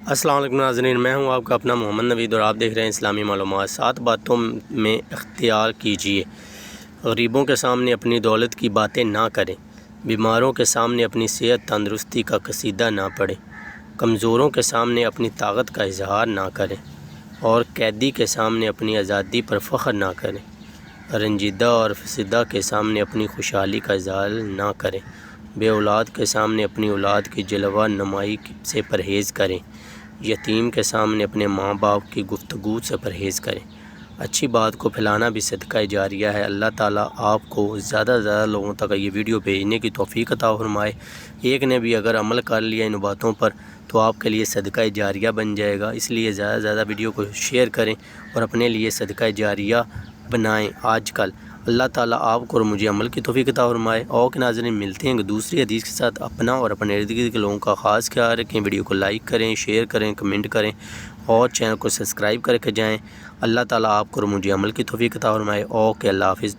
السلام علیکم ناظرین، میں ہوں آپ کا اپنا محمد نوید اور آپ دیکھ رہے ہیں اسلامی معلومات۔ 7 باتوں میں اختیار کیجیے۔ غریبوں کے سامنے اپنی دولت کی باتیں نہ کریں، بیماروں کے سامنے اپنی صحت تندرستی کا قصیدہ نہ پڑھیں، کمزوروں کے سامنے اپنی طاقت کا اظہار نہ کریں اور قیدی کے سامنے اپنی آزادی پر فخر نہ کریں، رنجیدہ اور فسردہ کے سامنے اپنی خوشحالی کا اظہار نہ کریں، بے اولاد کے سامنے اپنی اولاد کی جلوہ نمائی سے پرہیز کریں، یتیم کے سامنے اپنے ماں باپ کی گفتگو سے پرہیز کریں۔ اچھی بات کو پھیلانا بھی صدقہ جاریہ ہے۔ اللہ تعالیٰ آپ کو زیادہ سے زیادہ لوگوں تک یہ ویڈیو بھیجنے کی توفیق عطا فرمائے۔ ایک نے بھی اگر عمل کر لیا ان باتوں پر تو آپ کے لیے صدقہ جاریہ بن جائے گا۔ اس لیے زیادہ سے زیادہ ویڈیو کو شیئر کریں اور اپنے لیے صدقہ جاریہ بنائیں۔ آج کل اللہ تعالیٰ آپ کو اور مجھے عمل کی توفیق عطا فرمائے۔ اور کہ ناظرین، ملتے ہیں دوسری حدیث کے ساتھ۔ اپنا اور اپنے ارد گرد کے لوگوں کا خاص خیال رکھیں۔ ویڈیو کو لائک کریں، شیئر کریں، کمنٹ کریں اور چینل کو سبسکرائب کر کے جائیں۔ اللہ تعالیٰ آپ کو اور مجھے عمل کی توفیق عطا فرمائے۔ اوکے، اللہ حافظ۔